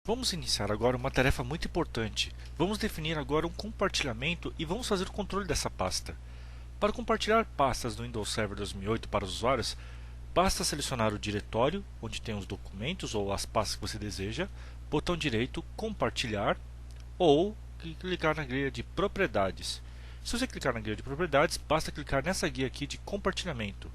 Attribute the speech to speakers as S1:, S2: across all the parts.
S1: Vamos iniciar agora uma tarefa muito importante. Vamos definir agora um compartilhamento e vamos fazer o controle dessa pasta. Para compartilhar pastas do Windows Server 2008 para os usuários, basta selecionar o diretório, onde tem os documentos ou as pastas que você deseja, botão direito, compartilhar, ou clicar na guia de propriedades. Se você clicar na guia de propriedades, basta clicar nessa guia aqui de compartilhamento.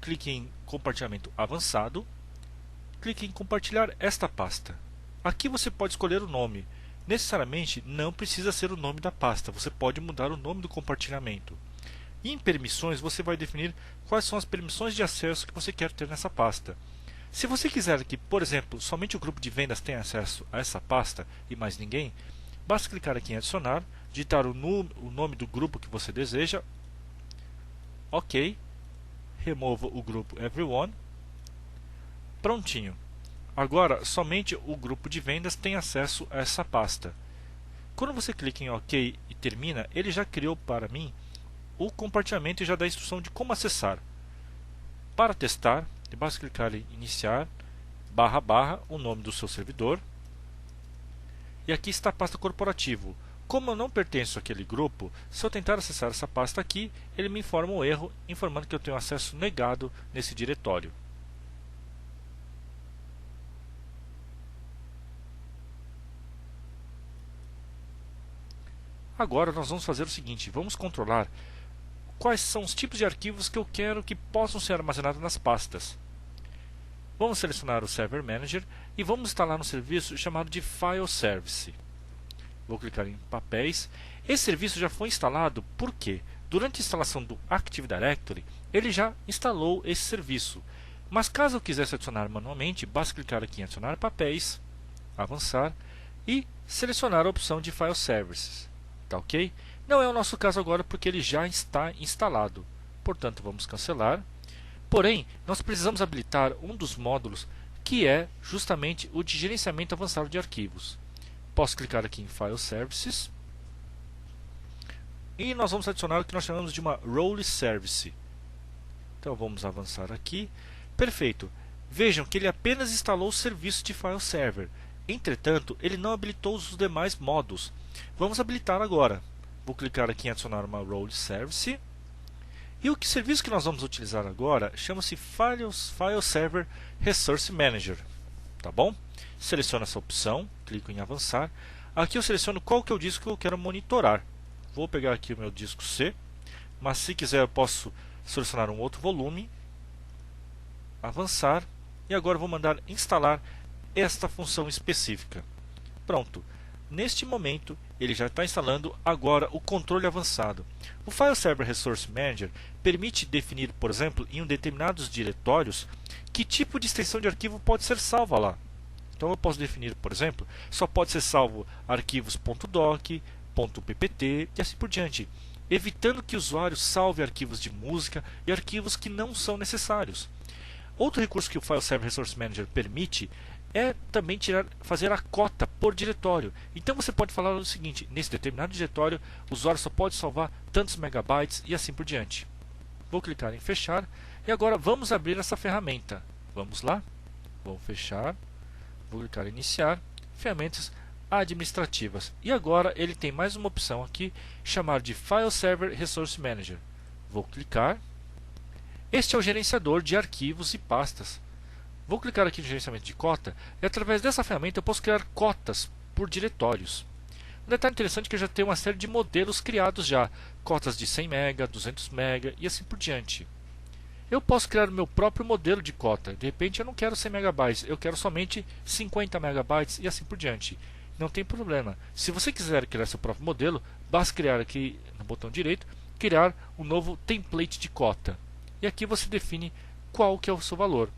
S1: Clique em compartilhamento avançado, clique em compartilhar esta pasta. Aqui você pode escolher o nome. Necessariamente não precisa ser o nome da pasta, você pode mudar o nome do compartilhamento. E em permissões você vai definir quais são as permissões de acesso que você quer ter nessa pasta. Se você quiser que, por exemplo, somente o grupo de vendas tenha acesso a essa pasta e mais ninguém, basta clicar aqui em adicionar, digitar o nome do grupo que você deseja, ok, remova o grupo everyone, prontinho. Agora, somente o grupo de vendas tem acesso a essa pasta. Quando você clica em OK e termina, ele já criou para mim o compartilhamento e já dá a instrução de como acessar. Para testar, basta clicar em iniciar, // o nome do seu servidor. E aqui está a pasta corporativo. Como eu não pertenço àquele grupo, se eu tentar acessar essa pasta aqui, ele me informa um erro, informando que eu tenho acesso negado nesse diretório. Agora nós vamos fazer o seguinte, vamos controlar quais são os tipos de arquivos que eu quero que possam ser armazenados nas pastas. Vamos selecionar o Server Manager e vamos instalar um serviço chamado de File Service. Vou clicar em Papéis. Esse serviço já foi instalado porque, durante a instalação do Active Directory, ele já instalou esse serviço. Mas caso eu quisesse adicionar manualmente, basta clicar aqui em Adicionar Papéis, Avançar e selecionar a opção de File Services. Tá ok? Não é o nosso caso agora porque ele já está instalado. Portanto, vamos cancelar. Porém, nós precisamos habilitar um dos módulos que é justamente o de gerenciamento avançado de arquivos. Posso clicar aqui em File Services. E nós vamos adicionar o que nós chamamos de uma Role Service. Então vamos avançar aqui. Perfeito. Vejam que ele apenas instalou o serviço de File Server. Entretanto, ele não habilitou os demais modos. Vamos habilitar agora. Vou clicar aqui em adicionar uma Role Service. E o serviço que nós vamos utilizar agora chama-se File Server Resource Manager. Tá bom? Seleciono essa opção, clico em avançar. Aqui eu seleciono qual que é o disco que eu quero monitorar. Vou pegar aqui o meu disco C, mas se quiser eu posso selecionar um outro volume, avançar, e agora vou mandar instalar esta função específica. Pronto. Neste momento, ele já está instalando agora o controle avançado. O File Server Resource Manager permite definir, por exemplo, em determinados diretórios, que tipo de extensão de arquivo pode ser salva lá. Então eu posso definir, por exemplo, só pode ser salvo arquivos .doc, .ppt e assim por diante, evitando que o usuário salve arquivos de música e arquivos que não são necessários. Outro recurso que o File Server Resource Manager permite é também fazer a cota por diretório. Então você pode falar o seguinte, nesse determinado diretório o usuário só pode salvar tantos megabytes e assim por diante. Vou clicar em fechar e agora vamos abrir essa ferramenta. Vamos lá, vou fechar, vou clicar em iniciar, ferramentas administrativas. E agora ele tem mais uma opção aqui, chamada de File Server Resource Manager. Vou clicar. Este é o gerenciador de arquivos e pastas. Vou clicar aqui no gerenciamento de cota e através dessa ferramenta eu posso criar cotas por diretórios. Um detalhe interessante é que eu já tenho uma série de modelos criados já, cotas de 100 MB, 200 MB e assim por diante. Eu posso criar o meu próprio modelo de cota, de repente eu não quero 100 MB, eu quero somente 50 MB e assim por diante. Não tem problema. Se você quiser criar seu próprio modelo, basta criar aqui no botão direito, criar um novo template de cota. E aqui você define qual que é o seu valor.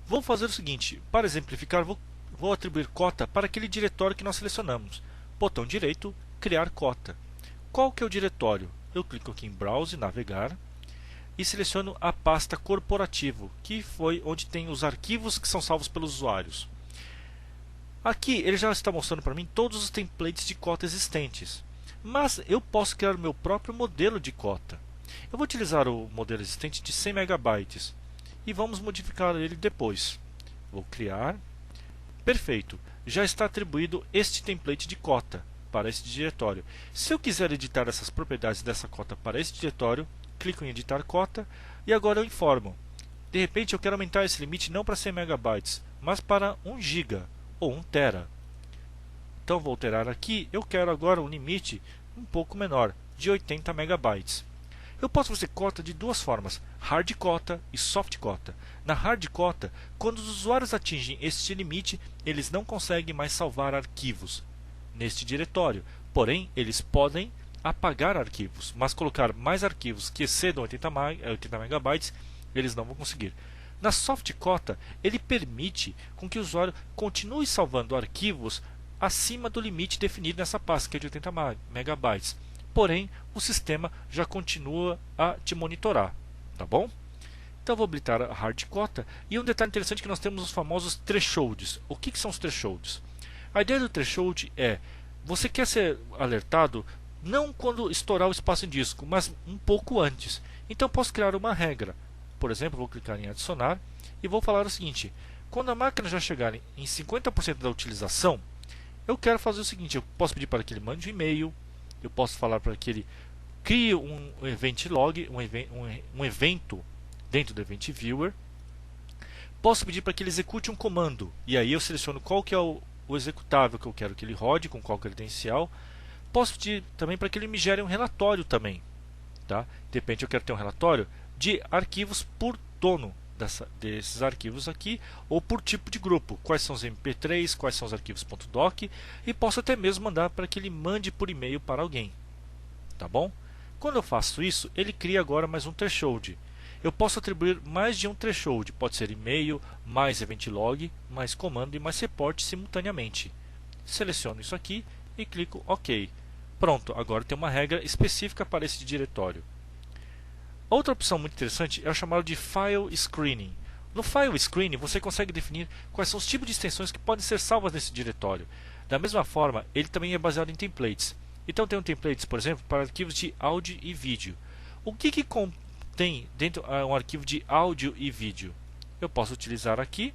S1: Vou fazer o seguinte, para exemplificar, vou atribuir cota para aquele diretório que nós selecionamos. Botão direito, criar cota. Qual que é o diretório? Eu clico aqui em Browse, navegar, e seleciono a pasta corporativo, que foi onde tem os arquivos que são salvos pelos usuários. Aqui ele já está mostrando para mim todos os templates de cota existentes. Mas eu posso criar o meu próprio modelo de cota. Eu vou utilizar o modelo existente de 100 MB. E vamos modificar ele depois. Vou criar, Perfeito, já está atribuído este template de cota para esse diretório. Se eu quiser editar essas propriedades dessa cota para esse diretório, clico em editar cota e agora eu informo. De repente eu quero aumentar esse limite não para 100 MB, mas para 1 GB ou 1 TB. Então vou alterar aqui, eu quero agora um limite um pouco menor, de 80 MB. Eu posso fazer cota de duas formas, hard cota e soft cota. Na hard cota, quando os usuários atingem este limite, eles não conseguem mais salvar arquivos neste diretório. Porém, eles podem apagar arquivos, mas colocar mais arquivos que excedam 80 MB, eles não vão conseguir. Na soft cota, ele permite com que o usuário continue salvando arquivos acima do limite definido nessa pasta, que é de 80 MB. Porém, o sistema já continua a te monitorar, tá bom? Então vou habilitar a hard cota e um detalhe interessante é que nós temos os famosos thresholds. O que são os thresholds? A ideia do threshold é, você quer ser alertado não quando estourar o espaço em disco, mas um pouco antes. Então posso criar uma regra. Por exemplo, vou clicar em adicionar e vou falar o seguinte, quando a máquina já chegar em 50% da utilização, eu quero fazer o seguinte, eu posso pedir para que ele mande um e-mail, eu posso falar para que ele crie um event log, um evento dentro do Event Viewer. Posso pedir para que ele execute um comando, e aí eu seleciono qual que é o executável que eu quero que ele rode, com qual credencial. Posso pedir também para que ele me gere um relatório também. Tá? De repente eu quero ter um relatório de arquivos por dono desses arquivos aqui, ou por tipo de grupo, quais são os MP3, quais são os arquivos .doc, e posso até mesmo mandar para que ele mande por e-mail para alguém. Tá bom? Quando eu faço isso, ele cria agora mais um threshold. Eu posso atribuir mais de um threshold, pode ser e-mail, mais event log, mais comando e mais report simultaneamente. Seleciono isso aqui e clico OK. Pronto, agora tem uma regra específica para esse diretório. Outra opção muito interessante é o chamado de File Screening. No File Screening você consegue definir quais são os tipos de extensões que podem ser salvas nesse diretório. Da mesma forma, ele também é baseado em templates. Então tem templates, por exemplo, para arquivos de áudio e vídeo. O que contém dentro um arquivo de áudio e vídeo? Eu posso utilizar aqui,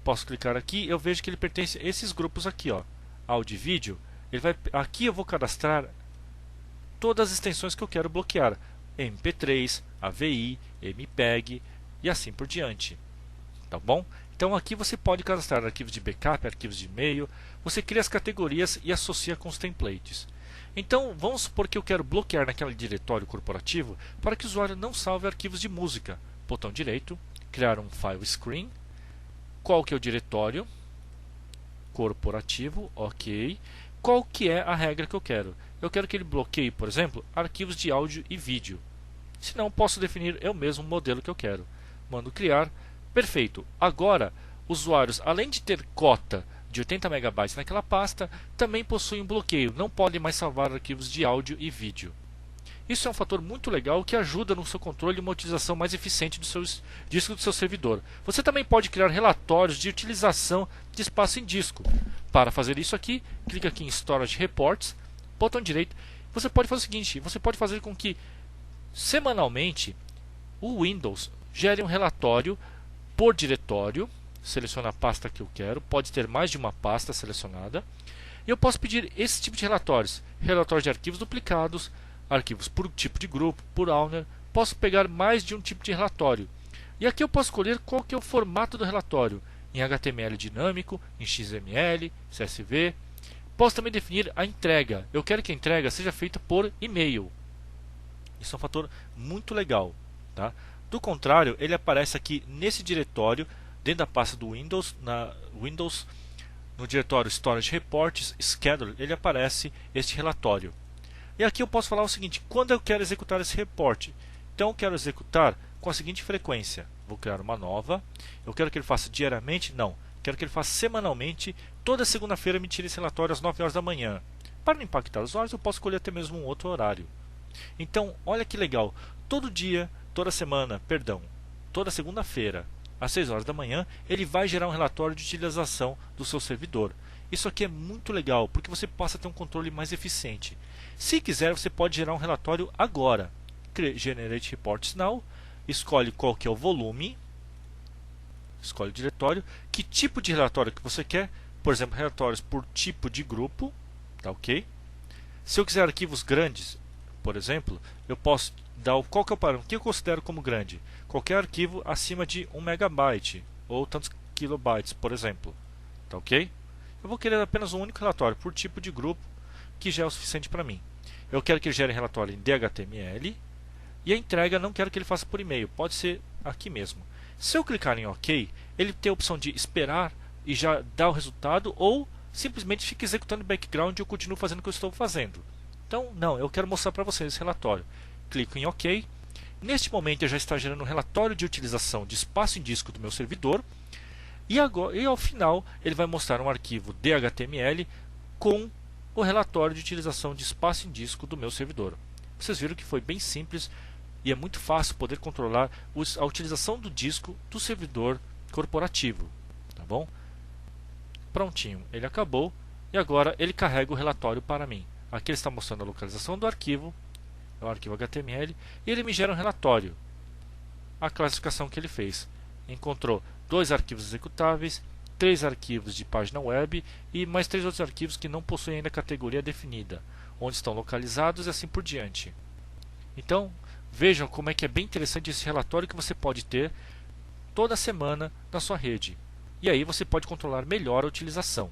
S1: posso clicar aqui, eu vejo que ele pertence a esses grupos aqui, ó, áudio e vídeo. Aqui eu vou cadastrar todas as extensões que eu quero bloquear. MP3, AVI, MPEG e assim por diante. Tá bom? Então aqui você pode cadastrar arquivos de backup, arquivos de e-mail, você cria as categorias e associa com os templates. Então vamos supor que eu quero bloquear naquele diretório corporativo para que o usuário não salve arquivos de música. Botão direito, criar um file screen, qual que é o diretório? Corporativo, ok. Qual que é a regra que eu quero? Eu quero que ele bloqueie, por exemplo, arquivos de áudio e vídeo. Se não, posso definir eu mesmo o modelo que eu quero. Mando criar. Perfeito. Agora, usuários, além de ter cota de 80 MB naquela pasta, também possuem um bloqueio. Não podem mais salvar arquivos de áudio e vídeo. Isso é um fator muito legal que ajuda no seu controle e uma utilização mais eficiente do seu disco do seu servidor. Você também pode criar relatórios de utilização de espaço em disco. Para fazer isso aqui, clica aqui em Storage Reports, botão direito. Você pode fazer o seguinte, você pode fazer com que semanalmente o Windows gere um relatório por diretório. Seleciono a pasta que eu quero, pode ter mais de uma pasta selecionada. E eu posso pedir esse tipo de relatórios, relatórios de arquivos duplicados, arquivos por tipo de grupo, por owner. Posso pegar mais de um tipo de relatório. E aqui eu posso escolher qual que é o formato do relatório, em HTML dinâmico, em XML, CSV. Posso também definir a entrega. Eu quero que a entrega seja feita por e-mail. Isso é um fator muito legal. Tá? Do contrário, ele aparece aqui nesse diretório, dentro da pasta do Windows, no diretório Storage Reports, Schedule, ele aparece este relatório. E aqui eu posso falar o seguinte, quando eu quero executar esse reporte? Então eu quero executar com a seguinte frequência. Vou criar uma nova. Eu quero que ele faça diariamente? Não. Quero que ele faça semanalmente. Toda segunda-feira me tire esse relatório às 9 horas da manhã. Para não impactar os usuários, eu posso escolher até mesmo um outro horário. Então, olha que legal. Todo dia, toda segunda-feira, às 6 horas da manhã, ele vai gerar um relatório de utilização do seu servidor. Isso aqui é muito legal, porque você passa a ter um controle mais eficiente. Se quiser, você pode gerar um relatório agora. Generate Reports Now, escolhe qual que é o volume, escolhe o diretório, que tipo de relatório que você quer, por exemplo, relatórios por tipo de grupo, tá ok? Se eu quiser arquivos grandes, por exemplo, eu posso dar qual que é o parâmetro, o que eu considero como grande? Qualquer arquivo acima de 1 megabyte ou tantos kilobytes, por exemplo, tá ok? Eu vou querer apenas um único relatório por tipo de grupo, que já é o suficiente para mim. Eu quero que ele gere relatório em DHTML e a entrega não quero que ele faça por e-mail, pode ser aqui mesmo. Se eu clicar em OK, ele tem a opção de esperar e já dar o resultado ou simplesmente fica executando em background e eu continuo fazendo o que eu estou fazendo. Então, não, eu quero mostrar para vocês esse relatório. Clico em OK. Neste momento, ele já está gerando um relatório de utilização de espaço em disco do meu servidor. E ao final, ele vai mostrar um arquivo DHTML com o relatório de utilização de espaço em disco do meu servidor. Vocês viram que foi bem simples e é muito fácil poder controlar a utilização do disco do servidor corporativo. Tá bom? Prontinho, ele acabou e agora ele carrega o relatório para mim. Aqui ele está mostrando a localização do arquivo, é o arquivo HTML, e ele me gera um relatório. A classificação que ele fez. Encontrou 2 arquivos executáveis, 3 arquivos de página web e mais 3 outros arquivos que não possuem ainda categoria definida, onde estão localizados e assim por diante. Então, vejam como é que é bem interessante esse relatório que você pode ter toda semana na sua rede. E aí você pode controlar melhor a utilização.